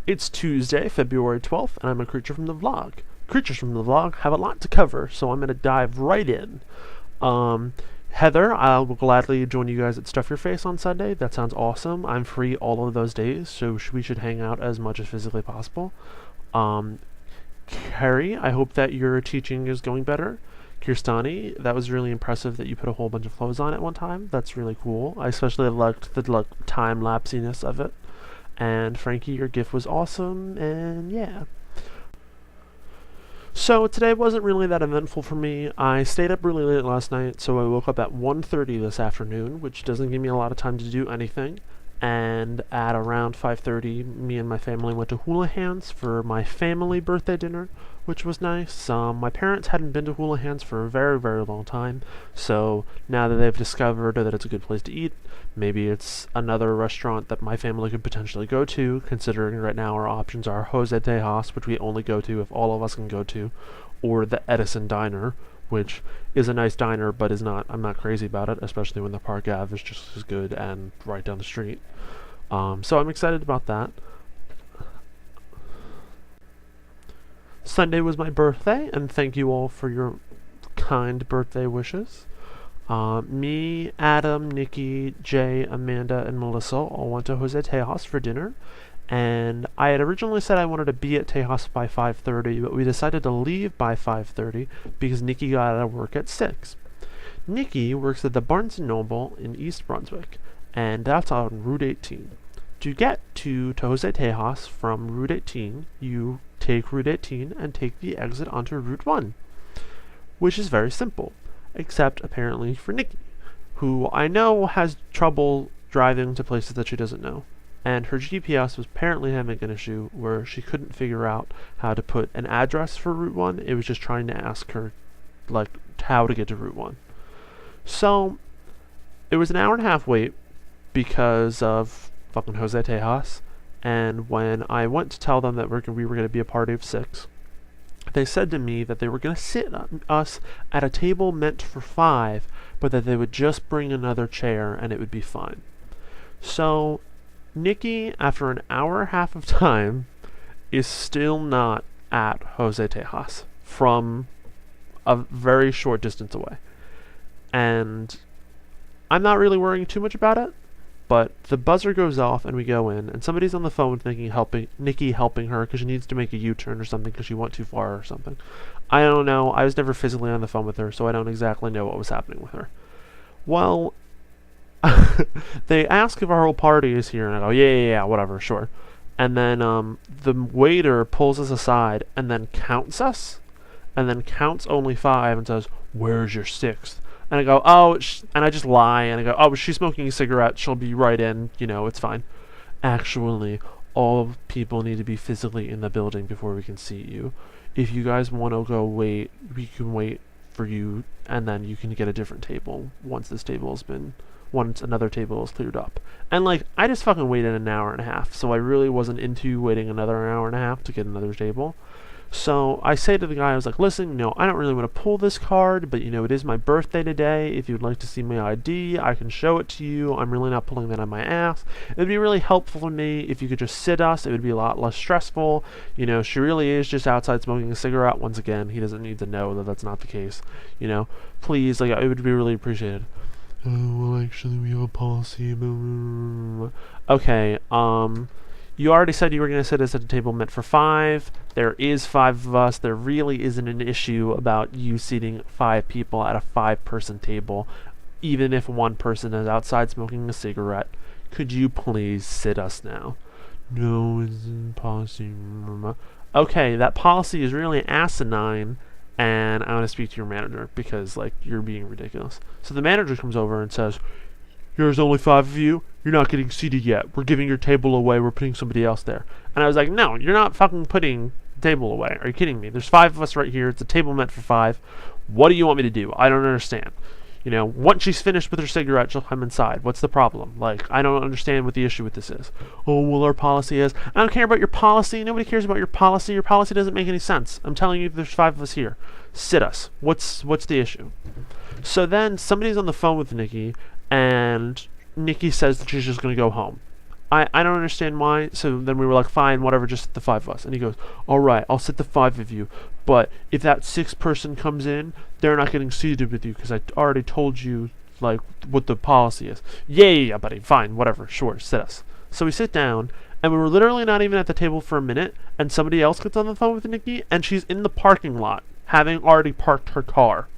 It's Tuesday, February 12th, and I'm a creature from the vlog. Creatures from the vlog have a lot to cover, so I'm going to dive right in. Heather, I will gladly join you guys at Stuff Your Face on Sunday. That sounds awesome. I'm free all of those days, so we should hang out as much as physically possible. Carrie, I hope that your teaching is going better. Kirstani, that was really impressive that you put a whole bunch of clothes on at one time. That's really cool. I especially liked the time lapsiness of it. And Frankie, your gift was awesome, and yeah. So today wasn't really that eventful for me. I stayed up really late last night, so I woke up at 1:30 this afternoon, which doesn't give me a lot of time to do anything. And at around 5:30, me and my family went to Houlihan's for my family birthday dinner, which was nice. My parents hadn't been to Houlihan's for a very, very long time, so now that they've discovered that it's a good place to eat, maybe it's another restaurant that my family could potentially go to, considering right now our options are Jose Tejas, which we only go to if all of us can go to, or the Edison Diner, which is a nice diner, but I'm not crazy about it, especially when the Park Ave is just as good and right down the street. So I'm excited about that. Sunday was my birthday, and thank you all for your kind birthday wishes. Me, Adam, Nikki, Jay, Amanda, and Melissa all went to Jose Tejas for dinner. And I had originally said I wanted to be at Tejas by 5:30, but we decided to leave by 5:30 because Nikki got out of work at 6. Nikki works at the Barnes & Noble in East Brunswick, and that's on Route 18. To get to Jose Tejas from Route 18, you take Route 18 and take the exit onto Route 1, which is very simple, except apparently for Nikki, who I know has trouble driving to places that she doesn't know. And her GPS was apparently having an issue where she couldn't figure out how to put an address for Route 1. It was just trying to ask her, how to get to Route 1. So, it was an hour and a half wait because of fucking Jose Tejas. And when I went to tell them that we were going to be a party of 6, they said to me that they were going to sit us at a table meant for 5, but that they would just bring another chair and it would be fine. So, Nikki, after an hour and a half of time, is still not at Jose Tejas from a very short distance away. And I'm not really worrying too much about it, but the buzzer goes off and we go in, and somebody's on the phone thinking Nikki helping her because she needs to make a U-turn or something because she went too far or something. I don't know. I was never physically on the phone with her, so I don't exactly know what was happening with her. Well, they ask if our whole party is here, and I go, yeah, whatever, sure. And then the waiter pulls us aside and then counts us, and then counts only 5 and says, "Where's your 6th?" And I go, and I just lie, and I go, "Oh, she's smoking a cigarette, she'll be right in, it's fine." Actually, all people need to be physically in the building before we can seat you. If you guys want to go wait, we can wait for you, and then you can get a different table once another table is cleared up. And I just fucking waited an hour and a half, so I really wasn't into waiting another hour and a half to get another table. So I say to the guy, I was like, "Listen, I don't really want to pull this card, but it is my birthday today. If you'd like to see my ID, I can show it to you. I'm really not pulling that on my ass. It would be really helpful to me if you could just sit us. It would be a lot less stressful. She really is just outside smoking a cigarette." Once again, he doesn't need to know that that's not the case. Please, it would be really appreciated. Well, actually, we have a policy. Okay, you already said you were going to sit us at a table meant for 5. There is 5 of us. There really isn't an issue about you seating 5 people at a 5-person table, even if one person is outside smoking a cigarette. Could you please sit us now? No, it's in policy. Okay, that policy is really asinine, and I want to speak to your manager because, you're being ridiculous. So the manager comes over and says, "There's only 5 of you. You're not getting seated yet. We're giving your table away. We're putting somebody else there." And I was like, "No, you're not fucking putting the table away. Are you kidding me? There's 5 of us right here. It's a table meant for 5. What do you want me to do? I don't understand. Once she's finished with her cigarette, she'll come inside. What's the problem? I don't understand what the issue with this is." "Oh, well, our policy is..." "I don't care about your policy. Nobody cares about your policy. Your policy doesn't make any sense. I'm telling you, there's 5 of us here. Sit us. What's the issue?" So then somebody's on the phone with Nikki, and Nikki says that she's just going to go home. I don't understand why. So then we were like, fine, whatever, just sit the 5 of us. And he goes, all right, I'll sit the 5 of you. But if that 6th person comes in, they're not getting seated with you because I already told you like what the policy is. Yeah, buddy, fine, whatever, sure, sit us. So we sit down, and we were literally not even at the table for a minute, and somebody else gets on the phone with Nikki, and she's in the parking lot, having already parked her car.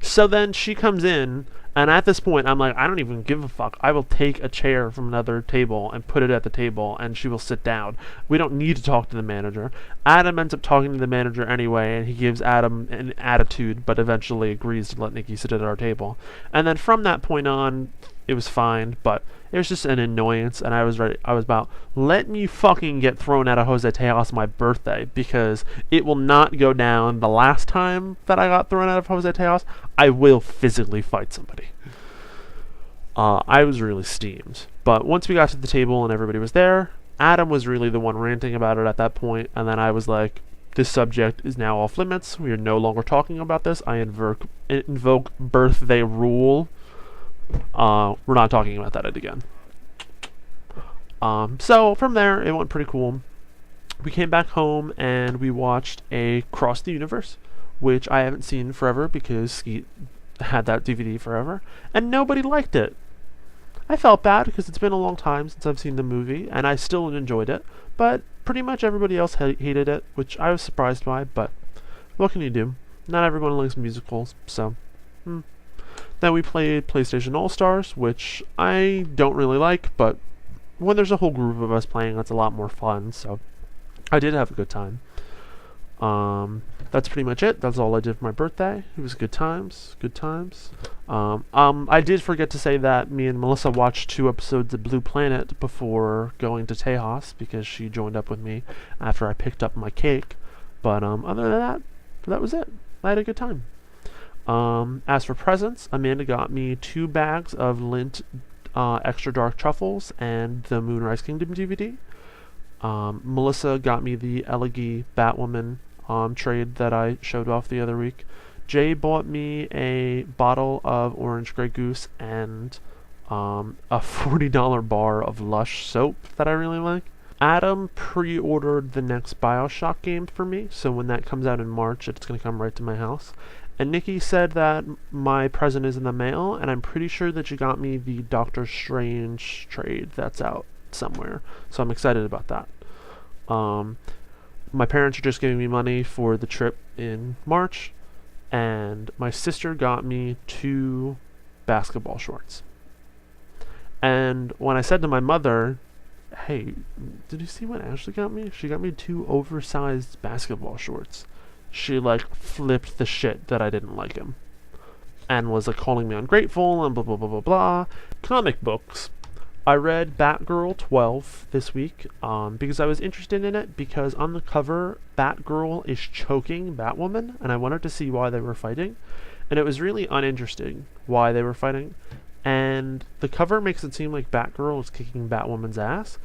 So then she comes in, and at this point, I'm like, I don't even give a fuck. I will take a chair from another table and put it at the table, and she will sit down. We don't need to talk to the manager. Adam ends up talking to the manager anyway, and he gives Adam an attitude, but eventually agrees to let Nikki sit at our table. And then from that point on, it was fine, but it was just an annoyance, and I was ready. I was about, let me fucking get thrown out of Jose Tejas my birthday, because it will not go down. The last time that I got thrown out of Jose Tejas, I will physically fight somebody. I was really steamed. But once we got to the table and everybody was there, Adam was really the one ranting about it at that point, and then I was like, this subject is now off limits. We are no longer talking about this. I invoke birthday rule. We're not talking about that again. So from there, it went pretty cool. We came back home and we watched a Cross the Universe, which I haven't seen forever because Skeet had that DVD forever, and nobody liked it. I felt bad because it's been a long time since I've seen the movie, and I still enjoyed it, but pretty much everybody else hated it, which I was surprised by, but what can you do? Not everyone likes musicals, so... Then we played PlayStation All-Stars, which I don't really like, but when there's a whole group of us playing, that's a lot more fun, so I did have a good time. That's pretty much it. That's all I did for my birthday. It was good times. Good times. I did forget to say that me and Melissa watched 2 episodes of Blue Planet before going to Tejas, because she joined up with me after I picked up my cake. But other than that, that was it. I had a good time. As for presents, Amanda got me 2 bags of Lindt Extra Dark Truffles and the Moonrise Kingdom DVD. Melissa got me the Elegy Batwoman trade that I showed off the other week. Jay bought me a bottle of Orange Grey Goose and a $40 bar of Lush soap that I really like. Adam pre-ordered the next BioShock game for me, so when that comes out in March, it's going to come right to my house. And Nikki said that my present is in the mail, and I'm pretty sure that she got me the Doctor Strange trade that's out somewhere. So I'm excited about that. My parents are just giving me money for the trip in March, and my sister got me 2 basketball shorts. And when I said to my mother, hey, did you see what Ashley got me? She got me 2 oversized basketball shorts. She like flipped the shit that I didn't like him, and was like calling me ungrateful and blah blah blah blah blah. Comic books. I read Batgirl 12 this week because I was interested in it, because on the cover Batgirl is choking Batwoman, and I wanted to see why they were fighting, and it was really uninteresting why they were fighting, and the cover makes it seem like Batgirl is kicking Batwoman's ass.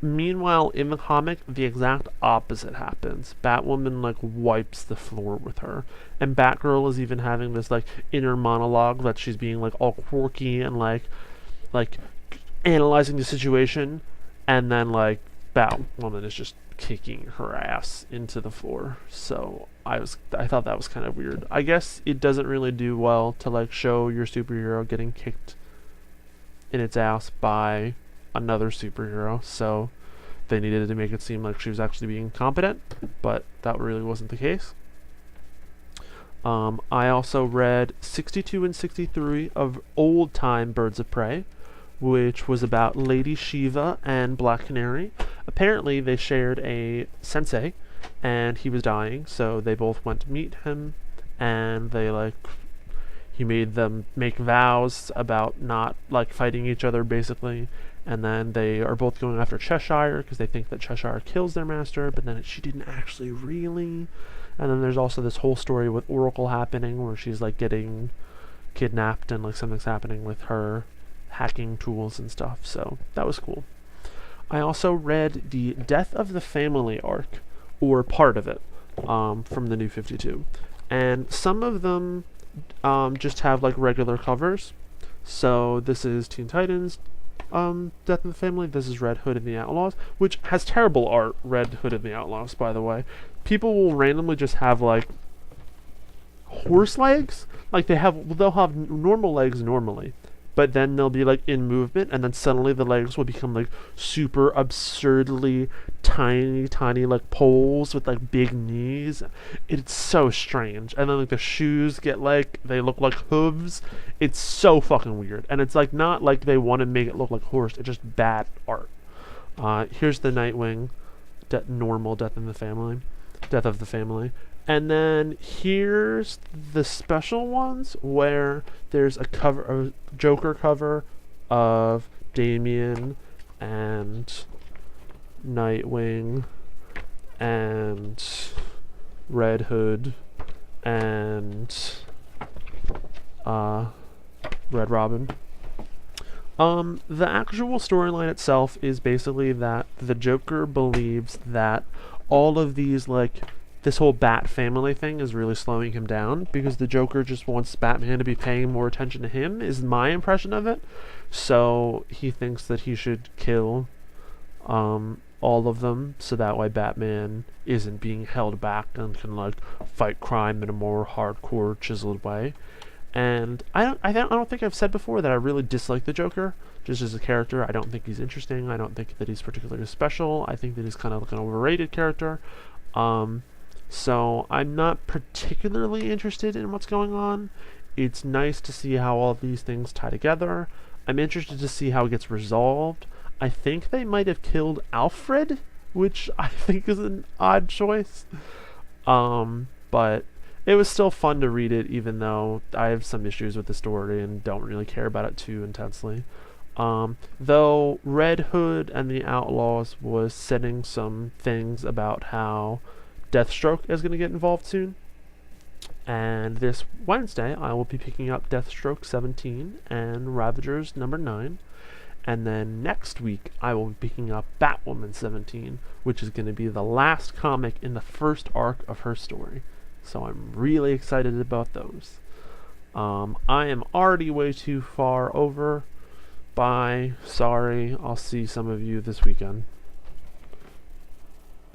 Meanwhile, in the comic, the exact opposite happens. Batwoman, like, wipes the floor with her. And Batgirl is even having this, like, inner monologue that she's being, like, all quirky and, like, analyzing the situation. And then, like, Batwoman is just kicking her ass into the floor. So, I thought that was kind of weird. I guess it doesn't really do well to, like, show your superhero getting kicked in its ass by another superhero, so they needed to make it seem like she was actually being competent, but that really wasn't the case. I also read 62 and 63 of Old Time Birds of Prey, which was about Lady Shiva and Black Canary. Apparently they shared a sensei, and he was dying, so they both went to meet him, and he made them make vows about not, like, fighting each other, basically. And then they are both going after Cheshire because they think that Cheshire kills their master, but then she didn't actually really. And then there's also this whole story with Oracle happening where she's like getting kidnapped and like something's happening with her hacking tools and stuff. So that was cool. I also read the Death of the Family arc, or part of it, from the New 52. And some of them just have like regular covers. So this is Teen Titans, Death in the Family. This is Red Hood and the Outlaws, which has terrible art. Red Hood and the Outlaws, by the way. People will randomly just have like horse legs. Like they'll have normal legs normally, but then they'll be like in movement, and then suddenly the legs will become like super absurdly tiny like poles with like big knees. It's so strange. And then like the shoes get like they look like hooves. It's so fucking weird, and it's like not like they want to make it look like horse. It's just bad art. Here's the Nightwing, normal Death of the Family. And then here's the special ones where there's a Joker cover of Damian and Nightwing and Red Hood and Red Robin. The actual storyline itself is basically that the Joker believes that all of these like this whole Bat family thing is really slowing him down because the Joker just wants Batman to be paying more attention to him, is my impression of it. So he thinks that he should kill all of them so that way Batman isn't being held back and can like fight crime in a more hardcore, chiseled way. And I don't think I've said before that I really dislike the Joker just as a character. I don't think he's interesting. I don't think that he's particularly special. I think that he's kind of like an overrated character. So I'm not particularly interested in what's going on. It's nice to see how all these things tie together. I'm interested to see how it gets resolved. I think they might have killed Alfred, which I think is an odd choice. But it was still fun to read it, even though I have some issues with the story and don't really care about it too intensely. Though Red Hood and the Outlaws was setting some things about how Deathstroke is going to get involved soon. And this Wednesday, I will be picking up Deathstroke 17 and Ravagers number 9. And then next week, I will be picking up Batwoman 17, which is going to be the last comic in the first arc of her story. So I'm really excited about those. I am already way too far over. Bye. Sorry. I'll see some of you this weekend.